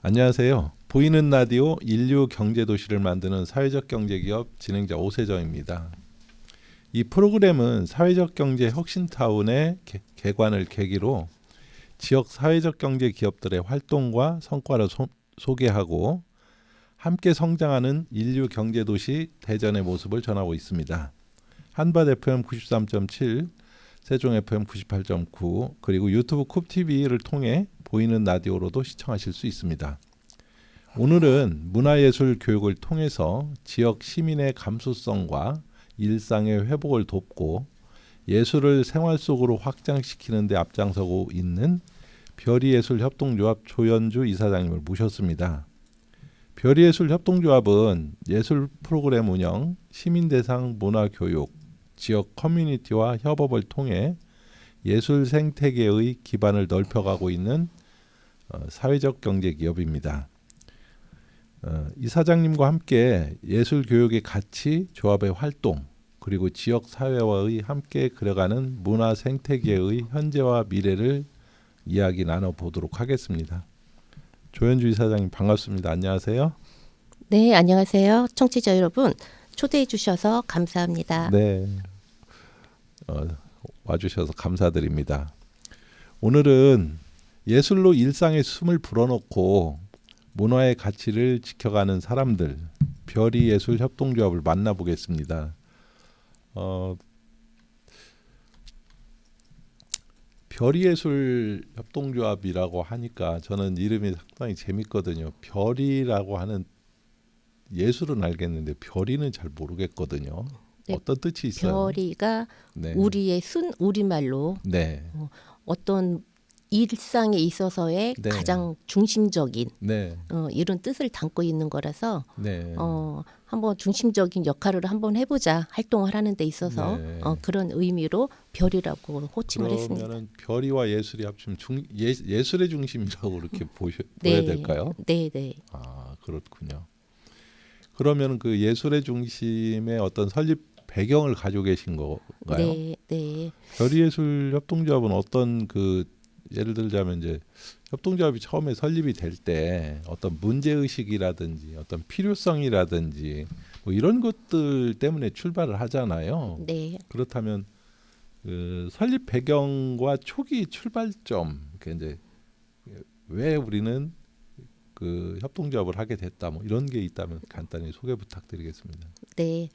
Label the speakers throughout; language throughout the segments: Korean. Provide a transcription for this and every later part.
Speaker 1: 안녕하세요. 보이는 라디오 인류 경제 도시를 만드는 사회적 경제 기업 진행자 오세정입니다. 이 프로그램은 사회적 경제 혁신타운의 개관을 계기로 지역 사회적 경제 기업들의 활동과 성과를 소개하고 함께 성장하는 인류 경제 도시 대전의 모습을 전하고 있습니다. 한밭 FM 93.7, 세종 FM 98.9 그리고 유튜브 쿱TV를 통해 보이는 라디오로도 시청하실 수 있습니다. 오늘은 문화예술 교육을 통해서 지역 시민의 감수성과 일상의 회복을 돕고 예술을 생활 속으로 확장시키는 데 앞장서고 있는 별이예술협동조합 조연주 이사장님을 모셨습니다. 별이예술협동조합은 예술 프로그램 운영, 시민대상 문화교육, 지역 커뮤니티와 협업을 통해 예술 생태계의 기반을 넓혀가고 있는 사회적 경제 기업입니다. 이사장님과 함께 예술 교육의 가치, 조합의 활동, 그리고 지역 사회와의 함께 그려가는 문화 생태계의 현재와 미래를 이야기 나눠보도록 하겠습니다. 조연주 이사장님 반갑습니다. 안녕하세요.
Speaker 2: 네, 안녕하세요. 청취자 여러분, 초대해 주셔서 감사합니다.
Speaker 1: 네, 와주셔서 감사드립니다. 오늘은 예술로 일상의 숨을 불어넣고 문화의 가치를 지켜가는 사람들, 별이예술협동조합을 만나보겠습니다. 별이예술협동조합이라고 하니까 저는 이름이 상당히 재밌거든요. 별이라고 하는 예술은 알겠는데 별이는 잘 모르겠거든요.
Speaker 2: 네,
Speaker 1: 어떤 뜻이 있어요?
Speaker 2: 별이가
Speaker 1: 네.
Speaker 2: 우리의 순 우리말로
Speaker 1: 네.
Speaker 2: 어떤 일상에 있어서의
Speaker 1: 네.
Speaker 2: 가장 중심적인
Speaker 1: 네.
Speaker 2: 이런 뜻을 담고 있는 거라서
Speaker 1: 네.
Speaker 2: 한번 중심적인 역할을 한번 해보자 활동을 하는 데 있어서
Speaker 1: 네.
Speaker 2: 그런 의미로 별이라고 호칭을 했습니다.
Speaker 1: 그러면은 별이와 예술이 합치면 예술의 중심이라고 이렇게 보여야
Speaker 2: 네,
Speaker 1: 될까요?
Speaker 2: 네, 네.
Speaker 1: 아, 그렇군요. 그러면 그 예술의 중심의 어떤 설립 배경을 가지고 계신 건가요?
Speaker 2: 네, 네.
Speaker 1: 별이예술협동조합은 어떤 그 예를 들자면 이제 협동조합이 처음에 설립이 될 때 어떤 문제의식이라든지 어떤 필요성이라든지 뭐 이런 것들 때문에 출발을 하잖아요.
Speaker 2: 네.
Speaker 1: 그렇다면 그 설립 배경과 초기 출발점, 그 이제 왜 우리는 그 협동조합을 하게 됐다, 뭐 이런 게 있다면 간단히 소개 부탁드리겠습니다.
Speaker 2: 네,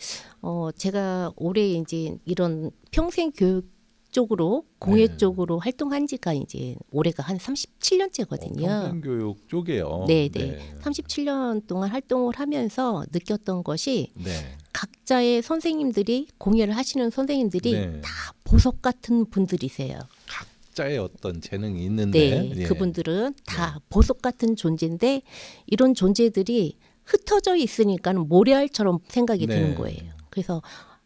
Speaker 2: 제가 올해 이제 이런 평생 교육 쪽으로 공예
Speaker 1: 네.
Speaker 2: 쪽으로 활동한 지가 이제 올해가 한 37년째거든요.
Speaker 1: 평생교육 쪽에요.
Speaker 2: 네, 네. 37년 동안 활동을 하면서 느꼈던 것이
Speaker 1: 네.
Speaker 2: 각자의 선생님들이 공예를 하시는 선생님들이
Speaker 1: 네.
Speaker 2: 다 보석 같은 분들이세요.
Speaker 1: 각자의 어떤 재능이 있는데
Speaker 2: 네,
Speaker 1: 예.
Speaker 2: 그분들은 다 보석 같은 존재인데 이런 존재들이 흩어져 있으니까는 모래알처럼 생각이
Speaker 1: 네.
Speaker 2: 드는 거예요. 그래서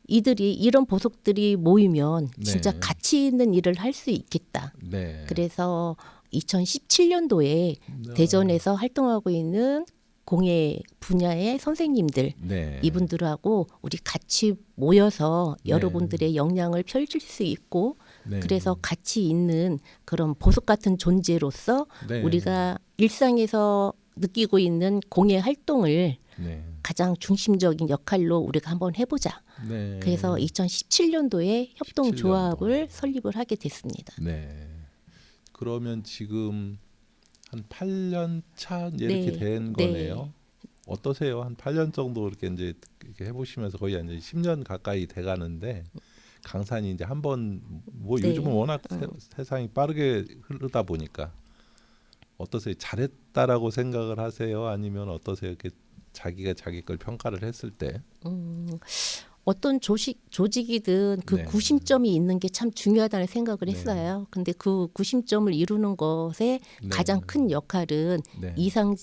Speaker 2: 이들이 이런 보석들이 모이면 진짜
Speaker 1: 네.
Speaker 2: 가치 있는 일을 할 수 있겠다.
Speaker 1: 네.
Speaker 2: 그래서 2017년도에 대전에서 활동하고 있는 공예 분야의 선생님들
Speaker 1: 네.
Speaker 2: 이분들하고 우리 같이 모여서
Speaker 1: 네.
Speaker 2: 여러분들의 역량을 펼칠 수 있고
Speaker 1: 네.
Speaker 2: 그래서 가치 있는 그런 보석 같은 존재로서
Speaker 1: 네.
Speaker 2: 우리가 일상에서 느끼고 있는 공예 활동을
Speaker 1: 네.
Speaker 2: 가장 중심적인 역할로 우리가 한번 해보자.
Speaker 1: 네.
Speaker 2: 그래서 2017년도에 협동조합을 설립을 하게 됐습니다.
Speaker 1: 네. 그러면 지금 한 8년 차 이렇게
Speaker 2: 네.
Speaker 1: 된
Speaker 2: 네.
Speaker 1: 거네요. 어떠세요? 한 8년 정도 이렇게 이제 이렇게 해보시면서 거의 이제 10년 가까이 돼가는데 강산이 이제 한번 뭐
Speaker 2: 네.
Speaker 1: 요즘은 워낙 세상이 빠르게 흐르다 보니까 어떠세요? 잘했다라고 생각을 하세요? 아니면 어떠세요? 이렇게 자기가 자기 걸 평가를 했을 때?
Speaker 2: 어떤 조직이든 그
Speaker 1: 네.
Speaker 2: 구심점이 있는 게 참 중요하다는 생각을
Speaker 1: 네.
Speaker 2: 했어요. 근데 그 구심점을 이루는 것에
Speaker 1: 네.
Speaker 2: 가장 큰 역할은
Speaker 1: 네.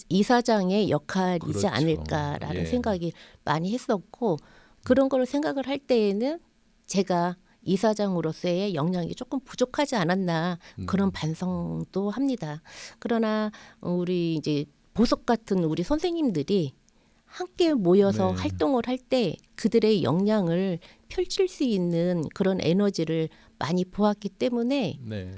Speaker 2: 이사장의 역할이지
Speaker 1: 그렇죠.
Speaker 2: 않을까라는
Speaker 1: 예.
Speaker 2: 생각이 많이 했었고 그런 걸 생각을 할 때에는 제가 이사장으로서의 역량이 조금 부족하지 않았나 그런 반성도 합니다. 그러나 우리 이제 보석 같은 우리 선생님들이 함께 모여서
Speaker 1: 네.
Speaker 2: 활동을 할 때 그들의 역량을 펼칠 수 있는 그런 에너지를 많이 보았기 때문에
Speaker 1: 네.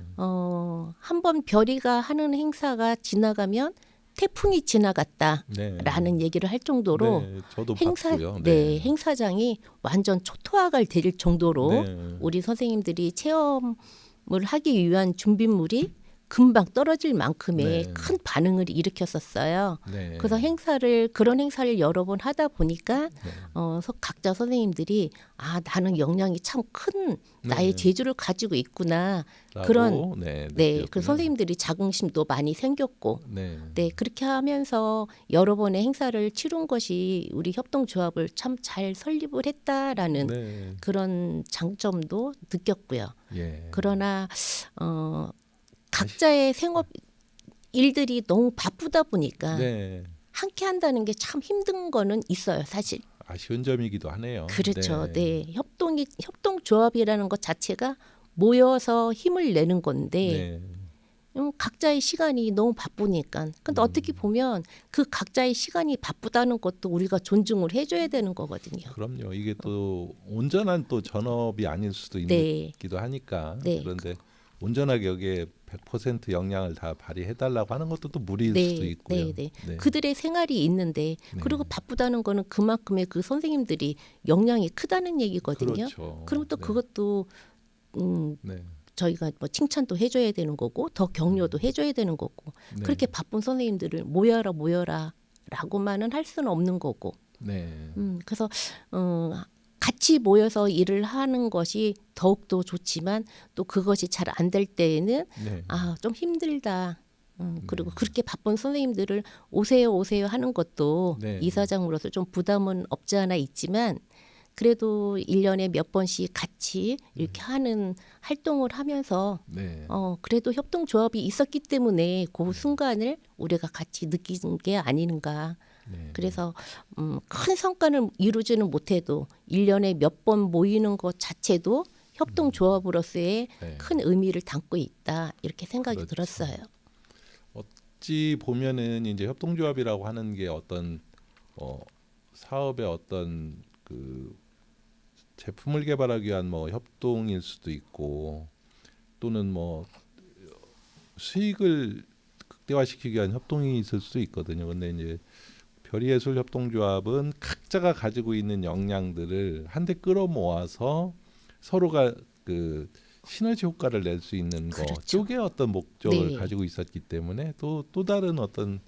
Speaker 2: 한번 별이가 하는 행사가 지나가면 태풍이 지나갔다라는
Speaker 1: 네.
Speaker 2: 얘기를 할 정도로
Speaker 1: 네, 저도
Speaker 2: 행사
Speaker 1: 봤고요.
Speaker 2: 네, 행사장이 완전 초토화가 될 정도로
Speaker 1: 네.
Speaker 2: 우리 선생님들이 체험을 하기 위한 준비물이 금방 떨어질 만큼의
Speaker 1: 네.
Speaker 2: 큰 반응을 일으켰었어요.
Speaker 1: 네.
Speaker 2: 그래서 그런 행사를 여러 번 하다 보니까
Speaker 1: 네.
Speaker 2: 각자 선생님들이 나는 역량이 참 큰 나의
Speaker 1: 네.
Speaker 2: 재주를 가지고 있구나.
Speaker 1: 라고,
Speaker 2: 그런
Speaker 1: 네,
Speaker 2: 네, 그
Speaker 1: 느꼈군요.
Speaker 2: 선생님들이 자긍심도 많이 생겼고
Speaker 1: 네.
Speaker 2: 네, 그렇게 하면서 여러 번의 행사를 치룬 것이 우리 협동조합을 참 잘 설립을 했다라는
Speaker 1: 네.
Speaker 2: 그런 장점도 느꼈고요.
Speaker 1: 예.
Speaker 2: 그러나 각자의 생업 일들이 너무 바쁘다 보니까
Speaker 1: 네.
Speaker 2: 함께 한다는 게 참 힘든 거는 있어요, 사실.
Speaker 1: 아쉬운 점이기도 하네요.
Speaker 2: 그렇죠. 네. 협동조합이라는 것 자체가 모여서 힘을 내는 건데
Speaker 1: 네.
Speaker 2: 각자의 시간이 너무 바쁘니까. 근데 어떻게 보면 그 각자의 시간이 바쁘다는 것도 우리가 존중을 해줘야 되는 거거든요.
Speaker 1: 그럼요. 이게 또 온전한 또 전업이 아닐 수도
Speaker 2: 네.
Speaker 1: 있기도 하니까.
Speaker 2: 네.
Speaker 1: 그런데 온전하게 여기에 100% 역량을 다 발휘해달라고 하는 것도 또 무리일 수도 있고요.
Speaker 2: 네.
Speaker 1: 네.
Speaker 2: 그들의 생활이 있는데
Speaker 1: 네.
Speaker 2: 그리고 바쁘다는 거는 그만큼의 그 선생님들이 역량이 크다는 얘기거든요.
Speaker 1: 그렇죠.
Speaker 2: 그럼 또
Speaker 1: 네.
Speaker 2: 그것도
Speaker 1: 네.
Speaker 2: 저희가 뭐 칭찬도 해줘야 되는 거고 더 격려도 해줘야 되는 거고
Speaker 1: 네.
Speaker 2: 그렇게 바쁜 선생님들을 모여라라고만은 할 수는 없는 거고
Speaker 1: 네.
Speaker 2: 그래서 같이 모여서 일을 하는 것이 더욱더 좋지만 또 그것이 잘 안 될 때에는
Speaker 1: 네.
Speaker 2: 좀 힘들다. 그리고 그렇게 바쁜 선생님들을 오세요 하는 것도
Speaker 1: 네.
Speaker 2: 이사장으로서 좀 부담은 없지 않아 있지만 그래도 1년에 몇 번씩 같이 이렇게 하는 활동을 하면서
Speaker 1: 네.
Speaker 2: 그래도 협동조합이 있었기 때문에 그 순간을 우리가 같이 느끼는 게 아닌가.
Speaker 1: 네.
Speaker 2: 그래서 큰 성과를 이루지는 못해도 1년에 몇 번 모이는 것 자체도 협동조합으로서의
Speaker 1: 네.
Speaker 2: 큰 의미를 담고 있다. 이렇게 생각이
Speaker 1: 그렇죠.
Speaker 2: 들었어요.
Speaker 1: 어찌 보면은 이제 협동조합이라고 하는 게 어떤 사업의 어떤 그 제품을 개발하기 위한 뭐 협동일 수도 있고 또는 뭐 수익을 극대화시키기 위한 협동이 있을 수도 있거든요. 근데 이제 별이예술협동조합은 각자가 가지고 있는 역량들을 한데 끌어모아서 서로가 그 시너지 효과를 낼 수 있는 거
Speaker 2: 그렇죠.
Speaker 1: 쪽에 어떤 목적을
Speaker 2: 네.
Speaker 1: 가지고 있었기 때문에 또 다른 어떤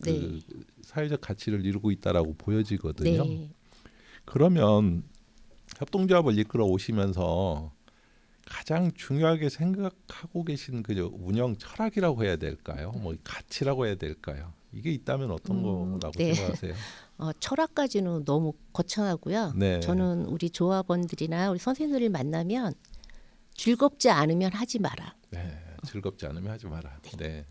Speaker 1: 그
Speaker 2: 네.
Speaker 1: 사회적 가치를 이루고 있다라고 보여지거든요.
Speaker 2: 네.
Speaker 1: 그러면 협동조합을 이끌어 오시면서 가장 중요하게 생각하고 계신 그 운영 철학이라고 해야 될까요? 뭐 가치라고 해야 될까요? 이게 있다면 어떤 거라고
Speaker 2: 네.
Speaker 1: 생각하세요?
Speaker 2: 철학까지는 너무 거창하고요.
Speaker 1: 네.
Speaker 2: 저는 우리 조합원들이나 우리 선생님들을 만나면 즐겁지 않으면 하지 마라.
Speaker 1: 네, 즐겁지 않으면 하지 마라. 네,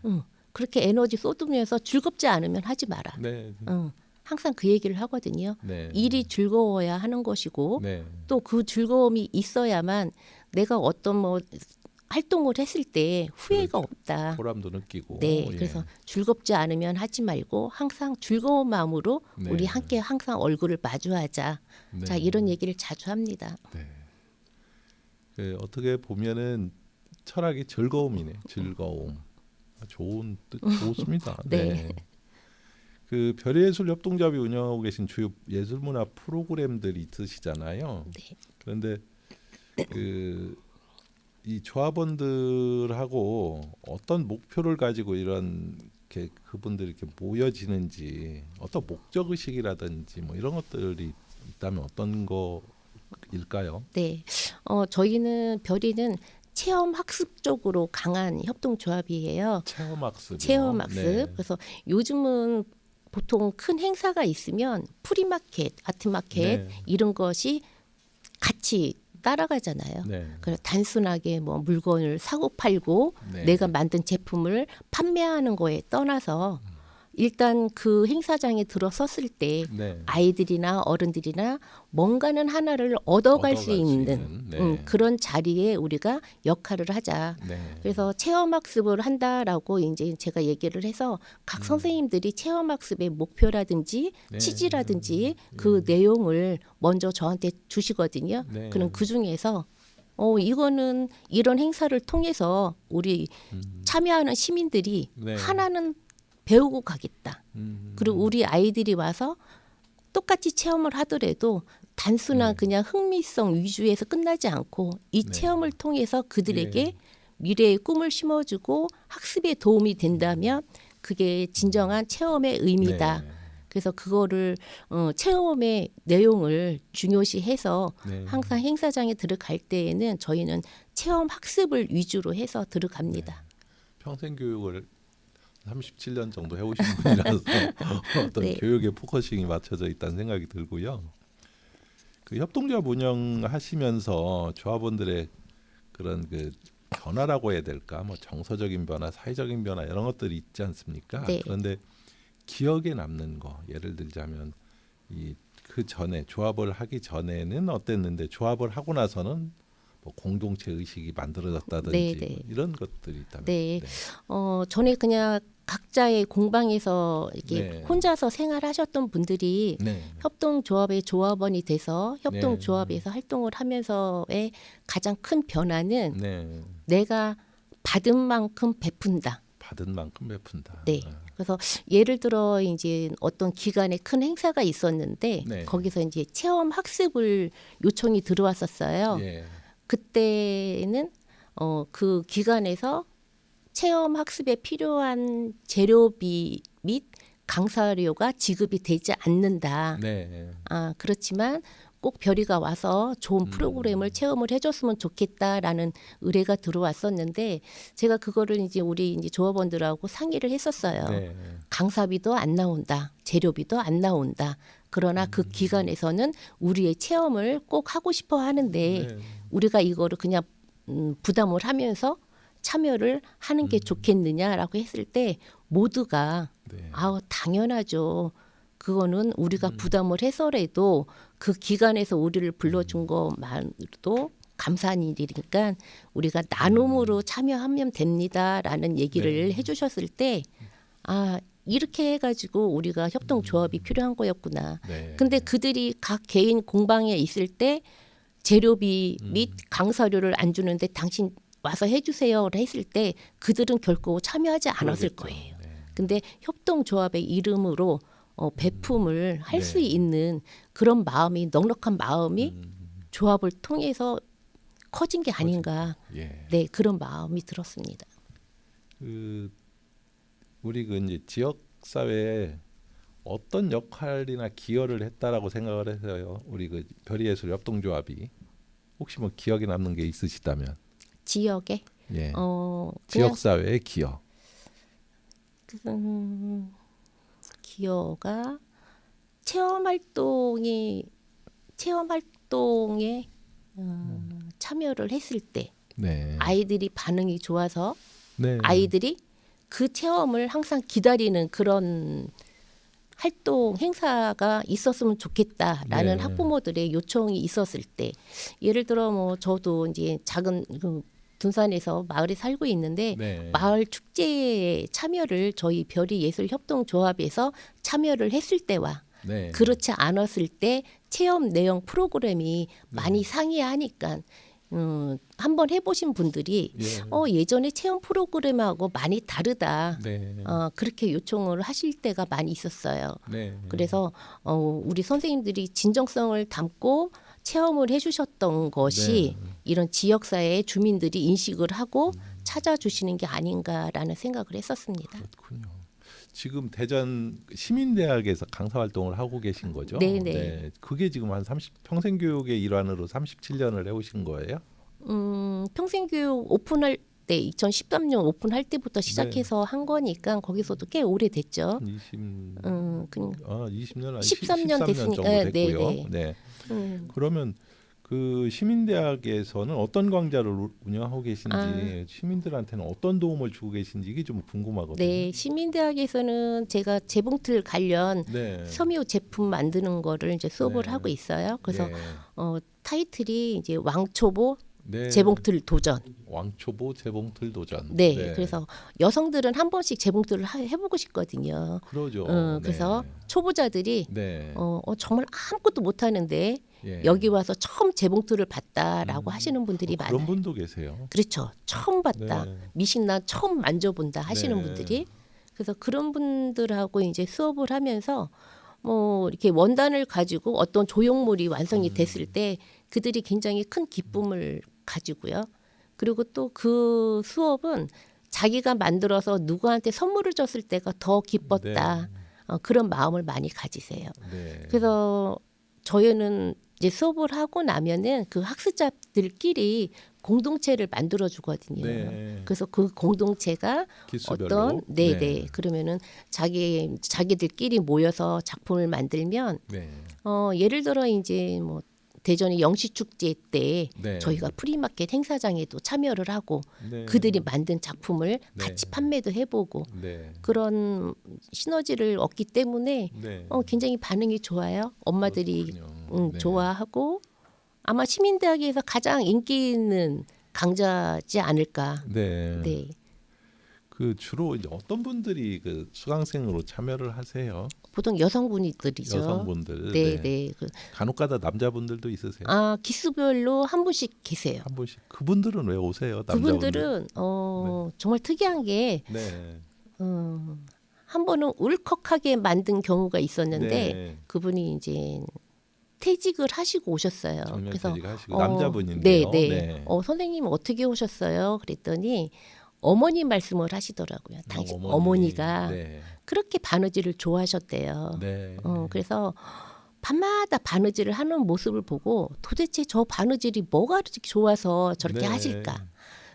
Speaker 2: 그렇게 에너지 쏟으면서 즐겁지 않으면 하지 마라.
Speaker 1: 네,
Speaker 2: 항상 그 얘기를 하거든요.
Speaker 1: 네,
Speaker 2: 일이 즐거워야 하는 것이고
Speaker 1: 네,
Speaker 2: 또 그 즐거움이 있어야만 내가 어떤 뭐 활동을 했을 때 후회가
Speaker 1: 그렇죠.
Speaker 2: 없다.
Speaker 1: 보람도 느끼고.
Speaker 2: 네,
Speaker 1: 예.
Speaker 2: 그래서 즐겁지 않으면 하지 말고 항상 즐거운 마음으로
Speaker 1: 네.
Speaker 2: 우리 함께 항상 얼굴을 마주하자.
Speaker 1: 네.
Speaker 2: 자, 이런 얘기를 자주 합니다.
Speaker 1: 네. 그 어떻게 보면은 철학이 즐거움이네. 즐거움. 좋은 뜻 좋습니다.
Speaker 2: 네.
Speaker 1: 그 별예술협동조합이 운영하고 계신 주요 예술문화 프로그램들이 있으시잖아요.
Speaker 2: 네.
Speaker 1: 그런데 이 조합원들하고 어떤 목표를 가지고 이런 그분들이 이렇게 모여지는지 어떤 목적 의식이라든지 뭐 이런 것들이 있다면 어떤 거일까요?
Speaker 2: 네. 저희는 별이는 체험 학습 쪽으로 강한 협동조합이에요.
Speaker 1: 체험학습.
Speaker 2: 체험학습.
Speaker 1: 네.
Speaker 2: 그래서 요즘은 보통 큰 행사가 있으면 프리마켓, 아트마켓
Speaker 1: 네.
Speaker 2: 이런 것이 같이 따라가잖아요.
Speaker 1: 네.
Speaker 2: 그래서 단순하게 뭐 물건을 사고 팔고
Speaker 1: 네.
Speaker 2: 내가 만든 제품을 판매하는 거에 떠나서 일단 그 행사장에 들어섰을 때
Speaker 1: 네.
Speaker 2: 아이들이나 어른들이나 뭔가는 하나를 얻어갈 수 있는
Speaker 1: 네.
Speaker 2: 그런 자리에 우리가 역할을 하자.
Speaker 1: 네.
Speaker 2: 그래서 체험학습을 한다라고 이제 제가 얘기를 해서 각 선생님들이 체험학습의 목표라든지
Speaker 1: 네.
Speaker 2: 취지라든지 그 내용을 먼저 저한테 주시거든요.
Speaker 1: 네.
Speaker 2: 그럼 그 중에서 이거는 이런 행사를 통해서 우리 참여하는 시민들이
Speaker 1: 네.
Speaker 2: 하나는 배우고 가겠다.
Speaker 1: 음.
Speaker 2: 그리고 우리 아이들이 와서 똑같이 체험을 하더라도 단순한
Speaker 1: 네.
Speaker 2: 그냥 흥미성 위주에서 끝나지 않고 이
Speaker 1: 네.
Speaker 2: 체험을 통해서 그들에게
Speaker 1: 예.
Speaker 2: 미래의 꿈을 심어주고 학습에 도움이 된다면 그게 진정한 체험의 의미다.
Speaker 1: 네.
Speaker 2: 그래서 그거를 체험의 내용을 중요시해서
Speaker 1: 네.
Speaker 2: 항상 행사장에 들어갈 때에는 저희는 체험 학습을 위주로 해서 들어갑니다.
Speaker 1: 평생 교육을 37년 정도 해오신 분이라서 어떤
Speaker 2: 네.
Speaker 1: 교육에 포커싱이 맞춰져 있다는 생각이 들고요. 그 협동조합 운영하시면서 조합원들의 그런 그 변화라고 해야 될까, 뭐 정서적인 변화, 사회적인 변화 이런 것들이 있지 않습니까?
Speaker 2: 네.
Speaker 1: 그런데 기억에 남는 거, 예를 들자면 그 전에 조합을 하기 전에는 어땠는데 조합을 하고 나서는 뭐 공동체 의식이 만들어졌다든지
Speaker 2: 네, 네.
Speaker 1: 뭐 이런 것들이 있다면.
Speaker 2: 네. 전에 그냥 각자의 공방에서 이렇게
Speaker 1: 네.
Speaker 2: 혼자서 생활하셨던 분들이
Speaker 1: 네.
Speaker 2: 협동조합의 조합원이 돼서 협동조합에서 활동을 하면서의 가장 큰 변화는
Speaker 1: 네.
Speaker 2: 내가 받은 만큼 베푼다.
Speaker 1: 받은 만큼 베푼다.
Speaker 2: 네. 그래서 예를 들어 이제 어떤 기간에 큰 행사가 있었는데
Speaker 1: 네.
Speaker 2: 거기서 이제 체험 학습을 요청이 들어왔었어요.
Speaker 1: 예.
Speaker 2: 그때는 그 기간에서 체험 학습에 필요한 재료비 및 강사료가 지급이 되지 않는다.
Speaker 1: 네.
Speaker 2: 그렇지만 꼭 별이가 와서 좋은 프로그램을 체험을 해줬으면 좋겠다라는 의뢰가 들어왔었는데 제가 그거를 이제 우리 이제 조합원들하고 상의를 했었어요.
Speaker 1: 네.
Speaker 2: 강사비도 안 나온다, 재료비도 안 나온다. 그러나 그 기간에서는 우리의 체험을 꼭 하고 싶어 하는데
Speaker 1: 네.
Speaker 2: 우리가 이거를 그냥 부담을 하면서 참여를 하는 게 좋겠느냐라고 했을 때 모두가
Speaker 1: 네.
Speaker 2: 당연하죠. 그거는 우리가 부담을 해서라도 그 기간에서 우리를 불러준 것만으로도 감사한 일이니까 우리가 나눔으로 참여하면 됩니다라는 얘기를
Speaker 1: 네.
Speaker 2: 해주셨을 때 이렇게 해가지고 우리가 협동조합이 필요한 거였구나.
Speaker 1: 네.
Speaker 2: 근데 그들이 각 개인 공방에 있을 때 재료비 및 강사료를 안 주는데 당신 와서 해주세요를 했을 때 그들은 결코 참여하지 않았을
Speaker 1: 그러겠죠.
Speaker 2: 거예요.
Speaker 1: 네.
Speaker 2: 근데 협동조합의 이름으로 배품을 할 수
Speaker 1: 네.
Speaker 2: 있는 그런 마음이 넉넉한 마음이 조합을 통해서 커진 게 아닌가.
Speaker 1: 예.
Speaker 2: 네, 그런 마음이 들었습니다.
Speaker 1: 우리 그 이제 지역 사회에 어떤 역할이나 기여를 했다라고 생각을 해서요. 우리 그 별이예술 협동조합이 혹시 뭐 기억에 남는 게 있으시다면.
Speaker 2: 지역에
Speaker 1: 예.
Speaker 2: 그냥
Speaker 1: 지역 사회의 기여.
Speaker 2: 기여가 체험 활동에 참여를 했을 때
Speaker 1: 네.
Speaker 2: 아이들이 반응이 좋아서
Speaker 1: 네.
Speaker 2: 아이들이 그 체험을 항상 기다리는 그런 활동 행사가 있었으면 좋겠다라는
Speaker 1: 네.
Speaker 2: 학부모들의 요청이 있었을 때 예를 들어 뭐 저도 이제 작은 둔산에서 마을에 살고 있는데
Speaker 1: 네.
Speaker 2: 마을 축제에 참여를 저희 별이 예술 협동조합에서 참여를 했을 때와
Speaker 1: 네.
Speaker 2: 그렇지 않았을 때 체험 내용 프로그램이 많이 상이하니까 한번 해보신 분들이
Speaker 1: 예.
Speaker 2: 예전에 체험 프로그램하고 많이 다르다.
Speaker 1: 네.
Speaker 2: 그렇게 요청을 하실 때가 많이 있었어요.
Speaker 1: 네.
Speaker 2: 그래서 우리 선생님들이 진정성을 담고 체험을 해주셨던 것이
Speaker 1: 네.
Speaker 2: 이런 지역사회의 주민들이 인식을 하고 찾아주시는 게 아닌가라는 생각을 했었습니다.
Speaker 1: 그렇군요. 지금 대전 시민대학에서 강사 활동을 하고 계신 거죠?
Speaker 2: 네네.
Speaker 1: 네. 그게 지금 한 30 평생교육의 일환으로 37년을 해오신 거예요?
Speaker 2: 평생교육 오픈할 때 2013년 오픈할 때부터 시작해서 한 거니까 거기서도 꽤 오래됐죠.
Speaker 1: 20년 아니
Speaker 2: 13년
Speaker 1: 13년
Speaker 2: 됐으니까.
Speaker 1: 정도 됐고요.
Speaker 2: 네네.
Speaker 1: 네. 그러면 그 시민대학에서는 어떤 강좌를 운영하고 계신지 시민들한테는 어떤 도움을 주고 계신지 이게 좀 궁금하거든요.
Speaker 2: 네, 시민대학에서는 제가 재봉틀 관련
Speaker 1: 네.
Speaker 2: 섬유 제품 만드는 거를 이제 수업을
Speaker 1: 네.
Speaker 2: 하고 있어요. 그래서
Speaker 1: 네.
Speaker 2: 타이틀이 이제 왕초보
Speaker 1: 네.
Speaker 2: 재봉틀 도전.
Speaker 1: 왕초보 재봉틀 도전.
Speaker 2: 네, 그래서 여성들은 한 번씩 재봉틀을 해보고 싶거든요.
Speaker 1: 그러죠.
Speaker 2: 그래서
Speaker 1: 네.
Speaker 2: 초보자들이
Speaker 1: 네.
Speaker 2: 정말 아무것도 못하는데
Speaker 1: 예.
Speaker 2: 여기 와서 처음 재봉틀을 봤다라고 하시는 분들이 많아요.
Speaker 1: 그런 분도 계세요.
Speaker 2: 그렇죠. 처음 봤다.
Speaker 1: 네.
Speaker 2: 미신난 처음 만져본다 하시는
Speaker 1: 네.
Speaker 2: 분들이. 그래서 그런 분들하고 이제 수업을 하면서 뭐 이렇게 원단을 가지고 어떤 조형물이 완성이 됐을 때 그들이 굉장히 큰 기쁨을 가지고요. 그리고 또 그 수업은 자기가 만들어서 누구한테 선물을 줬을 때가 더 기뻤다. 그런 마음을 많이 가지세요.
Speaker 1: 네.
Speaker 2: 그래서 저희는 이제 수업을 하고 나면은 그 학습자들끼리 공동체를 만들어 주거든요.
Speaker 1: 네.
Speaker 2: 그래서 그 공동체가
Speaker 1: 기수별로.
Speaker 2: 어떤 네네
Speaker 1: 네.
Speaker 2: 그러면은 자기들끼리 모여서 작품을 만들면
Speaker 1: 네.
Speaker 2: 예를 들어 이제 뭐 대전의 영시축제 때
Speaker 1: 네.
Speaker 2: 저희가 프리마켓 행사장에도 참여를 하고
Speaker 1: 네.
Speaker 2: 그들이 만든 작품을
Speaker 1: 네.
Speaker 2: 같이 판매도 해보고
Speaker 1: 네.
Speaker 2: 그런 시너지를 얻기 때문에
Speaker 1: 네.
Speaker 2: 굉장히 반응이 좋아요. 엄마들이
Speaker 1: 그렇군요. 네.
Speaker 2: 좋아하고 아마 시민대학에서 가장 인기 있는 강좌지 않을까.
Speaker 1: 네.
Speaker 2: 네.
Speaker 1: 그 주로 이제 어떤 분들이 그 수강생으로 참여를 하세요?
Speaker 2: 보통 여성분들이죠.
Speaker 1: 여성분들.
Speaker 2: 네,
Speaker 1: 네.
Speaker 2: 네.
Speaker 1: 간혹가다 남자분들도 있으세요?
Speaker 2: 기수별로 한 분씩 계세요.
Speaker 1: 한 분씩. 그분들은 왜 오세요? 남자분들.
Speaker 2: 그분들은 정말 특이한 게
Speaker 1: 네.
Speaker 2: 한 번은 울컥하게 만든 경우가 있었는데
Speaker 1: 네.
Speaker 2: 그분이 이제 퇴직을 하시고 오셨어요. 그래서
Speaker 1: 정년퇴직하시고 남자분인데요.
Speaker 2: 네, 네.
Speaker 1: 네.
Speaker 2: 선생님 어떻게 오셨어요? 그랬더니 어머니 말씀을 하시더라고요. 당신 어머니가
Speaker 1: 네.
Speaker 2: 그렇게 바느질을 좋아하셨대요.
Speaker 1: 네.
Speaker 2: 그래서 밤마다 바느질을 하는 모습을 보고 도대체 저 바느질이 뭐가 그렇게 좋아서 저렇게
Speaker 1: 네.
Speaker 2: 하실까?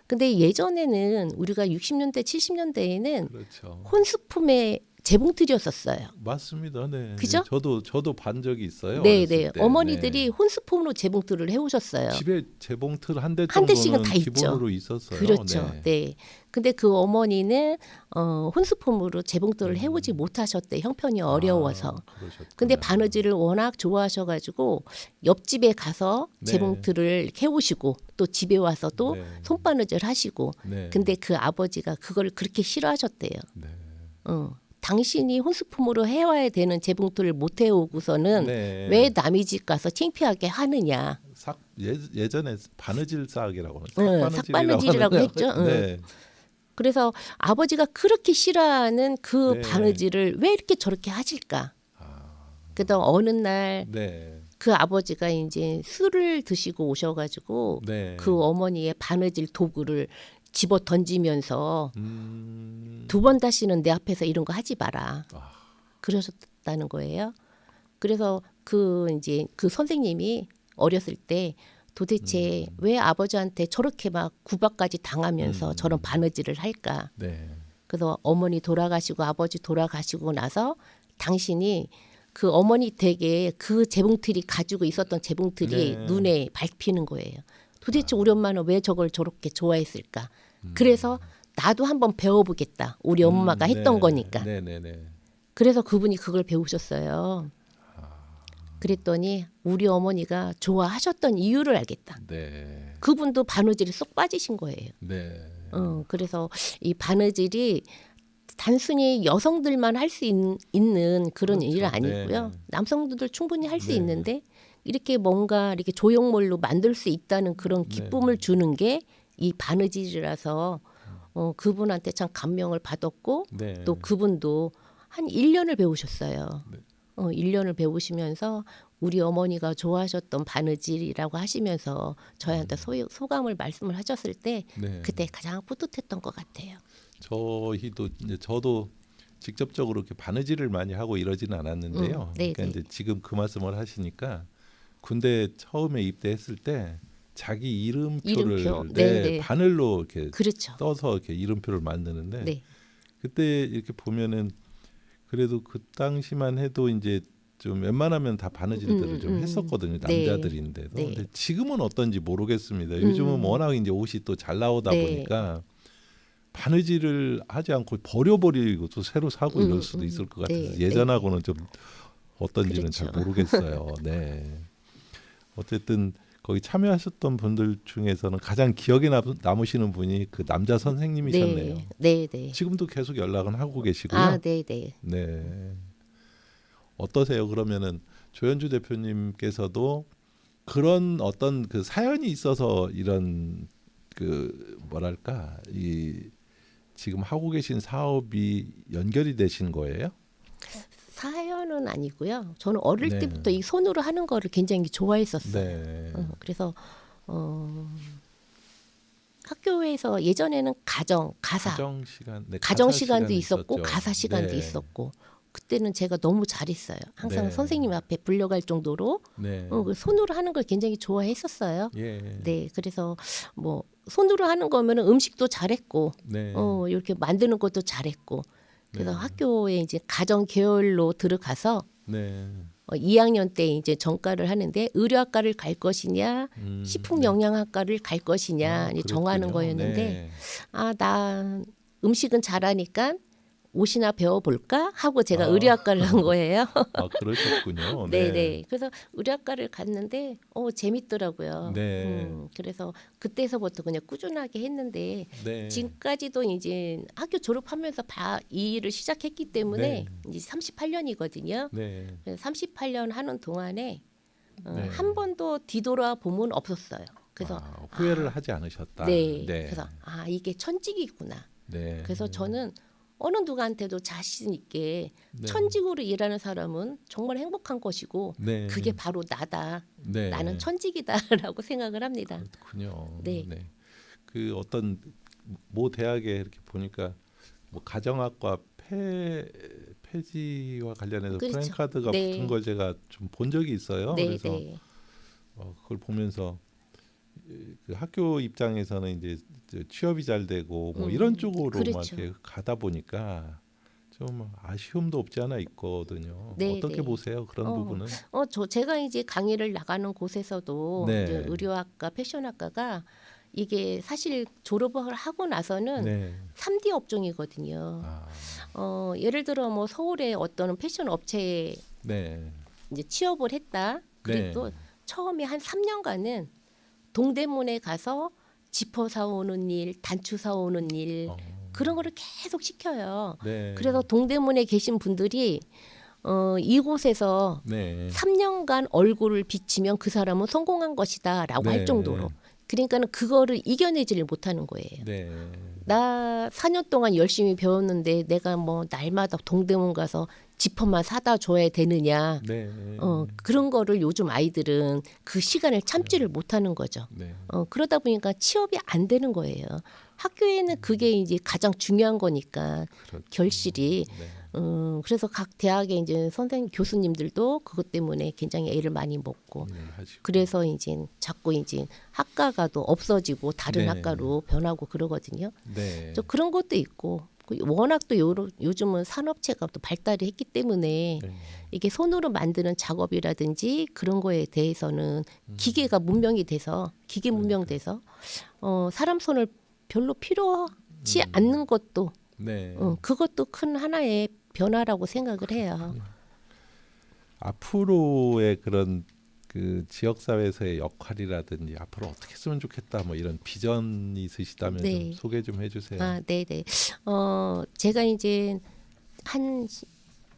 Speaker 2: 근데 예전에는 우리가 60년대, 70년대에는
Speaker 1: 그렇죠.
Speaker 2: 혼수품의 재봉틀이었었어요.
Speaker 1: 맞습니다. 네.
Speaker 2: 그죠?
Speaker 1: 저도 반 적이 있어요.
Speaker 2: 네,
Speaker 1: 어렸을
Speaker 2: 네.
Speaker 1: 때.
Speaker 2: 어머니들이
Speaker 1: 네.
Speaker 2: 혼수품으로 재봉틀을 해오셨어요.
Speaker 1: 집에 재봉틀 한 대
Speaker 2: 한 대씩은
Speaker 1: 정도는
Speaker 2: 다 있죠.
Speaker 1: 기본으로 있었어요.
Speaker 2: 그렇죠.
Speaker 1: 네.
Speaker 2: 네. 근데 그 어머니는 혼수품으로 재봉틀을 해오지 못하셨대. 형편이 어려워서.
Speaker 1: 그러셨구나.
Speaker 2: 근데 바느질을 워낙 좋아하셔가지고 옆집에 가서
Speaker 1: 네.
Speaker 2: 재봉틀을 해오시고 또 집에 와서 또
Speaker 1: 네.
Speaker 2: 손바느질 하시고.
Speaker 1: 네.
Speaker 2: 근데 그 아버지가 그걸 그렇게 싫어하셨대요.
Speaker 1: 네.
Speaker 2: 당신이 혼수품으로 해와야 되는 재봉틀을 못 해오고서는
Speaker 1: 네.
Speaker 2: 왜 남의 집 가서 창피하게 하느냐.
Speaker 1: 예전에 바느질 싹이라고
Speaker 2: 삭바느질이라고 했죠.
Speaker 1: 네.
Speaker 2: 그래서 아버지가 그렇게 싫어하는 그
Speaker 1: 네.
Speaker 2: 바느질을 왜 이렇게 저렇게 하실까? 그래서 어느 날
Speaker 1: 네.
Speaker 2: 그 아버지가 이제 술을 드시고 오셔가지고
Speaker 1: 네.
Speaker 2: 그 어머니의 바느질 도구를 집어 던지면서
Speaker 1: 음.
Speaker 2: 두 번 다시는 내 앞에서 이런 거 하지 마라.
Speaker 1: 아.
Speaker 2: 그러셨다는 거예요. 그래서 그 이제 그 선생님이 어렸을 때 도대체 왜 아버지한테 저렇게 막 구박까지 당하면서 저런 바느질을 할까?
Speaker 1: 네.
Speaker 2: 그래서 어머니 돌아가시고 아버지 돌아가시고 나서 당신이 그 어머니 댁에 그 재봉틀이 가지고 있었던 재봉틀이
Speaker 1: 네.
Speaker 2: 눈에 밟히는 거예요. 도대체 우리 엄마는 왜 저걸 저렇게 좋아했을까? 그래서 나도 한번 배워보겠다. 우리 엄마가 했던
Speaker 1: 네.
Speaker 2: 거니까.
Speaker 1: 네네네.
Speaker 2: 그래서 그분이 그걸 배우셨어요. 그랬더니 우리 어머니가 좋아하셨던 이유를 알겠다.
Speaker 1: 네.
Speaker 2: 그분도 바느질에 쏙 빠지신 거예요.
Speaker 1: 네.
Speaker 2: 그래서 이 바느질이 단순히 여성들만 할 수 있는 그런
Speaker 1: 그렇죠.
Speaker 2: 일은 아니고요.
Speaker 1: 네.
Speaker 2: 남성들도 충분히 할 수
Speaker 1: 네.
Speaker 2: 있는데 이렇게 뭔가 이렇게 조형물로 만들 수 있다는 그런
Speaker 1: 네.
Speaker 2: 기쁨을 주는 게 이 바느질이라서 그분한테 참 감명을 받았고
Speaker 1: 네.
Speaker 2: 또 그분도 한 1년을 배우셨어요.
Speaker 1: 네.
Speaker 2: 1년을 배우시면서 우리 어머니가 좋아하셨던 바느질이라고 하시면서 저희한테 소감을 말씀을 하셨을 때
Speaker 1: 네.
Speaker 2: 그때 가장 뿌듯했던 것 같아요.
Speaker 1: 저도 직접적으로 이렇게 바느질을 많이 하고 이러지는 않았는데요.
Speaker 2: 네,
Speaker 1: 그러니까
Speaker 2: 네.
Speaker 1: 이제 지금 그 말씀을 하시니까 군대 처음에 입대했을 때 자기 이름표를
Speaker 2: 이름표. 네, 네.
Speaker 1: 바늘로 이렇게
Speaker 2: 그렇죠.
Speaker 1: 떠서 이렇게 이름표를 만드는데
Speaker 2: 네.
Speaker 1: 그때 이렇게 보면은 그래도 그 당시만 해도 이제 좀 웬만하면 다 바느질들을 좀 했었거든요.
Speaker 2: 네.
Speaker 1: 남자들인데도.
Speaker 2: 네.
Speaker 1: 근데 지금은 어떤지 모르겠습니다. 요즘은 워낙 이제 옷이 또 잘 나오다
Speaker 2: 네.
Speaker 1: 보니까 바느질을 하지 않고 버려버리고 또 새로 사고 이럴 수도 있을 것 같아요.
Speaker 2: 네.
Speaker 1: 예전하고는 좀 어떤지는 잘
Speaker 2: 그렇죠.
Speaker 1: 모르겠어요. 네. 어쨌든 거기 참여하셨던 분들 중에서는 가장 기억에 남으시는 분이 그 남자 선생님이셨네요.
Speaker 2: 네, 네.
Speaker 1: 지금도 계속 연락은 하고 계시고요.
Speaker 2: 아, 네, 네.
Speaker 1: 네. 어떠세요? 그러면은 조현주 대표님께서도 그런 어떤 그 사연이 있어서 이런 그 뭐랄까 이 지금 하고 계신 사업이 연결이 되신 거예요?
Speaker 2: 사연은 아니고요. 저는 어릴
Speaker 1: 네.
Speaker 2: 때부터 이 손으로 하는 거를 굉장히 좋아했었어요.
Speaker 1: 네.
Speaker 2: 그래서 학교에서 예전에는 가사
Speaker 1: 가정 시간, 네,
Speaker 2: 가정
Speaker 1: 가사
Speaker 2: 시간도
Speaker 1: 시간이
Speaker 2: 있었고
Speaker 1: 있었죠.
Speaker 2: 가사 시간도
Speaker 1: 네.
Speaker 2: 있었고 그때는 제가 너무 잘했어요. 항상
Speaker 1: 네.
Speaker 2: 선생님 앞에 불려갈 정도로
Speaker 1: 네.
Speaker 2: 그 손으로 하는 걸 굉장히 좋아했었어요.
Speaker 1: 예.
Speaker 2: 네, 그래서 뭐 손으로 하는 거면 음식도 잘했고,
Speaker 1: 네.
Speaker 2: 이렇게 만드는 것도 잘했고, 그래서
Speaker 1: 네.
Speaker 2: 학교에 이제 가정 계열로 들어가서
Speaker 1: 네.
Speaker 2: 2학년 때 이제 전과를 하는데 의료학과를 갈 것이냐,
Speaker 1: 네.
Speaker 2: 식품영양학과를 갈 것이냐 이제 정하는
Speaker 1: 그랬군요.
Speaker 2: 거였는데,
Speaker 1: 네.
Speaker 2: 나 음식은 잘하니까 옷이나 배워볼까 하고 제가
Speaker 1: 아.
Speaker 2: 의료학과를 한 거예요.
Speaker 1: 그러셨군요.
Speaker 2: 네네. 그래서 의료학과를 갔는데 재밌더라고요.
Speaker 1: 네.
Speaker 2: 그래서 그때서부터 그냥 꾸준하게 했는데
Speaker 1: 네.
Speaker 2: 지금까지도 이제 학교 졸업하면서 이 일을 시작했기 때문에
Speaker 1: 네.
Speaker 2: 이제 38년이거든요.
Speaker 1: 네.
Speaker 2: 그래서 38년 하는 동안에
Speaker 1: 네.
Speaker 2: 한 번도 뒤돌아봄은 없었어요. 그래서
Speaker 1: 후회를 하지 않으셨다.
Speaker 2: 네.
Speaker 1: 네.
Speaker 2: 그래서 이게 천직이구나.
Speaker 1: 네.
Speaker 2: 그래서 저는 어느 누구한테도 자신 있게
Speaker 1: 네.
Speaker 2: 천직으로 일하는 사람은 정말 행복한 것이고
Speaker 1: 네.
Speaker 2: 그게 바로 나다.
Speaker 1: 네.
Speaker 2: 나는 천직이다라고 생각을 합니다.
Speaker 1: 그렇군요.
Speaker 2: 네.
Speaker 1: 그 어떤 모 대학에 이렇게 보니까 뭐 가정학과 폐지와 관련해서
Speaker 2: 그렇죠.
Speaker 1: 프랜카드가
Speaker 2: 네.
Speaker 1: 붙은 걸 제가 좀 본 적이 있어요.
Speaker 2: 네,
Speaker 1: 그래서
Speaker 2: 네.
Speaker 1: 그걸 보면서 그 학교 입장에서는 이제 취업이 잘 되고 뭐 이런 쪽으로 막
Speaker 2: 그렇죠.
Speaker 1: 이렇게 가다 보니까 좀 아쉬움도 없지 않아 있거든요.
Speaker 2: 네,
Speaker 1: 어떻게
Speaker 2: 네.
Speaker 1: 보세요? 그런 부분은?
Speaker 2: 제가 이제 강의를 나가는 곳에서도
Speaker 1: 네.
Speaker 2: 이제 의료학과, 패션학과가 이게 사실 졸업을 하고 나서는
Speaker 1: 네.
Speaker 2: 3D 업종이거든요. 예를 들어 뭐 서울의 어떤 패션 업체에
Speaker 1: 네.
Speaker 2: 이제 취업을 했다. 그래도
Speaker 1: 네.
Speaker 2: 처음에 한 3년간은 동대문에 가서 지퍼 사오는 일, 단추 사오는 일 그런 거를 계속 시켜요.
Speaker 1: 네.
Speaker 2: 그래서 동대문에 계신 분들이 이곳에서
Speaker 1: 네.
Speaker 2: 3년간 얼굴을 비치면 그 사람은 성공한 것이다라고
Speaker 1: 네.
Speaker 2: 할 정도로. 그러니까는 그거를 이겨내지를 못하는 거예요.
Speaker 1: 네.
Speaker 2: 나 4년 동안 열심히 배웠는데 내가 뭐 날마다 동대문 가서 지퍼만 사다 줘야 되느냐.
Speaker 1: 네.
Speaker 2: 그런 거를 요즘 아이들은 그 시간을 참지를 못하는 거죠.
Speaker 1: 네.
Speaker 2: 그러다 보니까 취업이 안 되는 거예요. 학교에는 그게 이제 가장 중요한 거니까
Speaker 1: 그렇죠.
Speaker 2: 결실이.
Speaker 1: 네.
Speaker 2: 그래서 각 대학의 이제 선생님 교수님들도 그것 때문에 굉장히 애를 많이 먹고
Speaker 1: 하시고.
Speaker 2: 그래서 이제 자꾸 이제 학과가 또 없어지고 다른
Speaker 1: 네.
Speaker 2: 학과로 변하고 그러거든요.
Speaker 1: 네.
Speaker 2: 저 그런 것도 있고 워낙 또 요즘은 산업체가 또 발달이 했기 때문에
Speaker 1: 네.
Speaker 2: 이게 손으로 만드는 작업이라든지 그런 거에 대해서는 기계가 문명이 돼서 기계 문명돼서 사람 손을 별로 필요하지 않는 것도
Speaker 1: 네.
Speaker 2: 그것도 큰 하나의 변화라고 생각을 해요.
Speaker 1: 앞으로의 그런 그 지역 사회에서의 역할이라든지 앞으로 어떻게 했으면 좋겠다 뭐 이런 비전이 있으시다면
Speaker 2: 네.
Speaker 1: 좀 소개 좀 해주세요.
Speaker 2: 네네. 제가 이제 한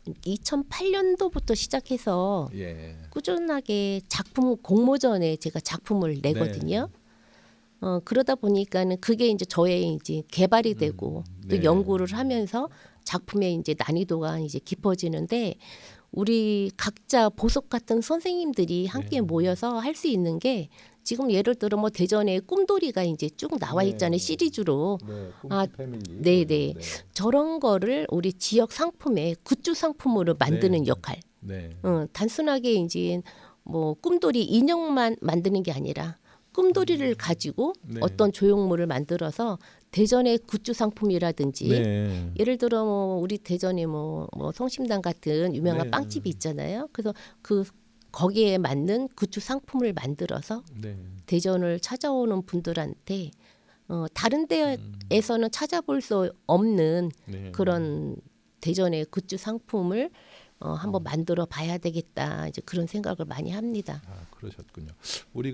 Speaker 2: 2008년도부터 시작해서
Speaker 1: 예.
Speaker 2: 꾸준하게 공모전에 제가 작품을 내거든요. 그러다 보니까는 그게 이제 저의 이제 개발이 되고 또
Speaker 1: 네.
Speaker 2: 연구를 하면서 작품의 이제 난이도가 이제 깊어지는데 우리 각자 보석 같은 선생님들이 함께
Speaker 1: 네.
Speaker 2: 모여서 할 수 있는 게 지금 예를 들어 뭐 대전에 꿈돌이가 이제 쭉 나와
Speaker 1: 네.
Speaker 2: 있잖아요. 시리즈로.
Speaker 1: 네.
Speaker 2: 아,
Speaker 1: 패밀리.
Speaker 2: 네네. 저런 거를 우리 지역 상품에 굿즈 상품으로 만드는
Speaker 1: 네.
Speaker 2: 역할.
Speaker 1: 네.
Speaker 2: 단순하게 이제 뭐 꿈돌이 인형만 만드는 게 아니라 꿈돌이를 가지고
Speaker 1: 네.
Speaker 2: 어떤 조형물을 만들어서 대전의 굿즈 상품이라든지
Speaker 1: 네.
Speaker 2: 예를 들어 뭐 우리 대전에 뭐 성심당 같은 유명한
Speaker 1: 네.
Speaker 2: 빵집이 있잖아요. 그래서 거기에 맞는 굿즈 상품을 만들어서
Speaker 1: 네.
Speaker 2: 대전을 찾아오는 분들한테 다른 데에서는 찾아볼 수 없는
Speaker 1: 네.
Speaker 2: 그런 대전의 굿즈 상품을 한번 만들어 봐야 되겠다. 이제 그런 생각을 많이 합니다.
Speaker 1: 그러셨군요. 우리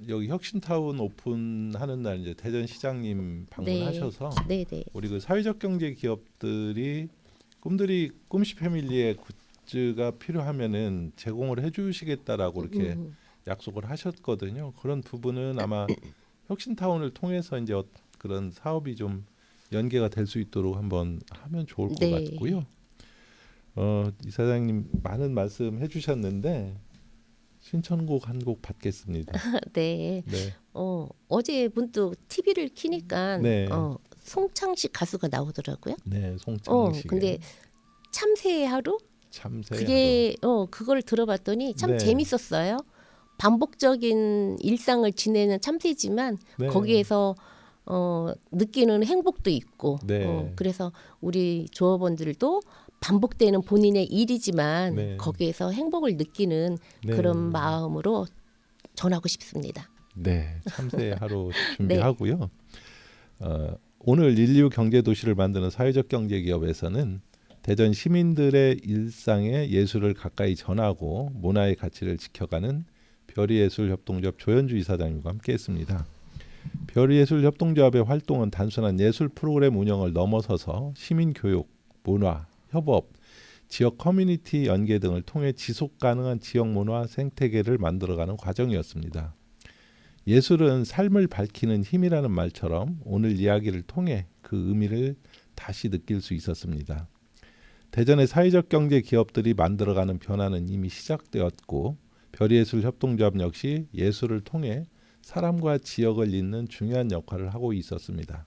Speaker 1: 여기 혁신타운 오픈하는 날 이제 대전 시장님 방문하셔서
Speaker 2: 네네.
Speaker 1: 우리 사회적 경제 기업들이 꿈씨 패밀리의 굿즈가 필요하면은 제공을 해주시겠다라고 이렇게 약속을 하셨거든요. 그런 부분은 아마 혁신타운을 통해서 이제 그런 사업이 좀 연계가 될 수 있도록 한번 하면 좋을 것
Speaker 2: 네.
Speaker 1: 같고요. 이사장님 많은 말씀 해주셨는데 신청곡 한 곡 받겠습니다.
Speaker 2: 네.
Speaker 1: 네,
Speaker 2: 어제 문득 TV를 키니까
Speaker 1: 네.
Speaker 2: 송창식 가수가 나오더라고요.
Speaker 1: 네, 송창식의
Speaker 2: 근데 참새의 하루?
Speaker 1: 참새.
Speaker 2: 그게 그걸 들어봤더니 참
Speaker 1: 네.
Speaker 2: 재밌었어요. 반복적인 일상을 지내는 참새지만
Speaker 1: 네.
Speaker 2: 거기에서 느끼는 행복도 있고
Speaker 1: 네.
Speaker 2: 그래서 우리 조합원들도 반복되는 본인의 일이지만
Speaker 1: 네.
Speaker 2: 거기에서 행복을 느끼는
Speaker 1: 네.
Speaker 2: 그런 마음으로 전하고 싶습니다.
Speaker 1: 네, 참새의 하루 준비하고요. 오늘 인류 경제 도시를 만드는 사회적 경제 기업에서는 대전 시민들의 일상에 예술을 가까이 전하고 문화의 가치를 지켜가는 별이예술협동조합 조현주 이사장님과 함께했습니다. 별이예술협동조합의 활동은 단순한 예술 프로그램 운영을 넘어서서 시민 교육, 문화, 협업, 지역 커뮤니티 연계 등을 통해 지속 가능한 지역 문화 생태계를 만들어가는 과정이었습니다. 예술은 삶을 밝히는 힘이라는 말처럼 오늘 이야기를 통해 그 의미를 다시 느낄 수 있었습니다. 대전의 사회적 경제 기업들이 만들어가는 변화는 이미 시작되었고 별이예술협동조합 역시 예술을 통해 사람과 지역을 잇는 중요한 역할을 하고 있었습니다.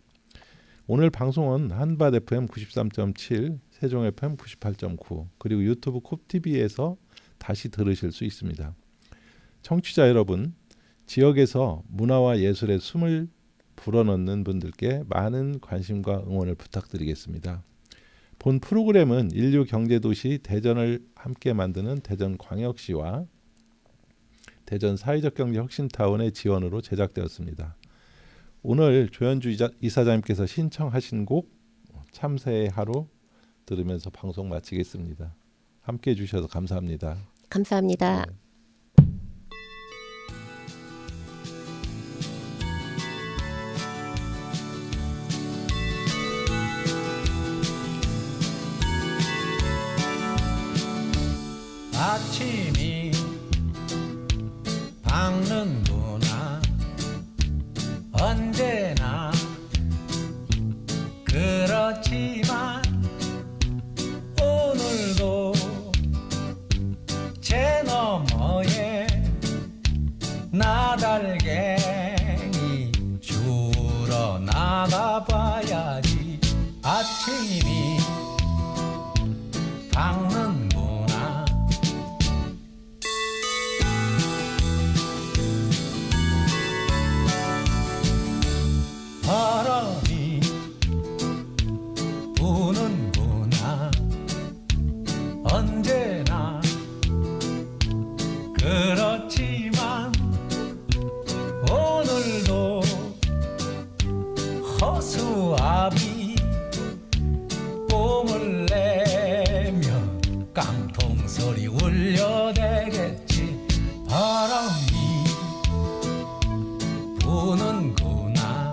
Speaker 1: 오늘 방송은 한밭 FM 93.7, 세종 FM 98.9 그리고 유튜브 콥TV에서 다시 들으실 수 있습니다. 청취자 여러분, 지역에서 문화와 예술의 숨을 불어넣는 분들께 많은 관심과 응원을 부탁드리겠습니다. 본 프로그램은 인류 경제도시 대전을 함께 만드는 대전광역시와 대전 사회적 경제 혁신타운의 지원으로 제작되었습니다. 오늘 조현주 이사장님께서 신청하신 곡 참새의 하루 들으면서 방송 마치겠습니다. 함께해 주셔서 감사합니다.
Speaker 2: 감사합니다.
Speaker 1: 네.
Speaker 3: 아침이 밝는구나 언제나 그렇지만 오늘도 제 너머에 나달갱이 주러 나가봐야지. 아침이 밝는구나 바람이 부는구나 언제나 그렇지만 오늘도 허수아비 뽕을 내며 깡통소리 울려대겠지. 바람이 부는구나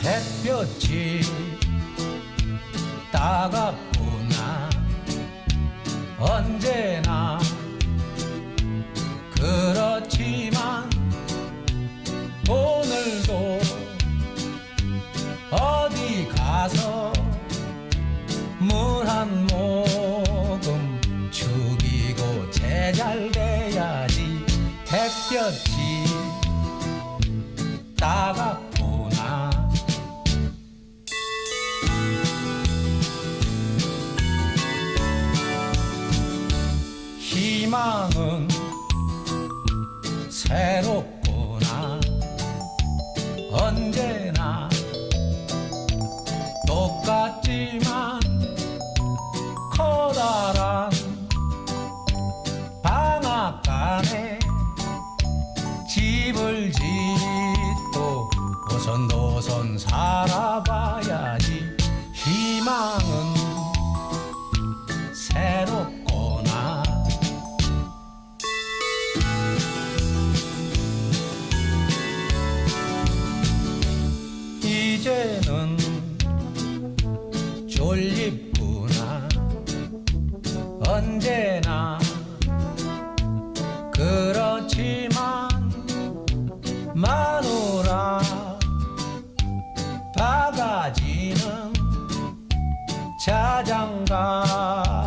Speaker 3: 햇볕이 따갑구나 언제나 그렇지만 오늘도 어디 가서 물 한 모금 죽이고 제잘돼야지. 햇볕이 따갑구나 희망은 새롭구나 언제나 똑같지만 커다란 방앗간에 집을 짓고 오손도손 살아봐야지. 희망은 새롭구나 이제는 졸립구나 언제나 그렇지 빠지는 자장가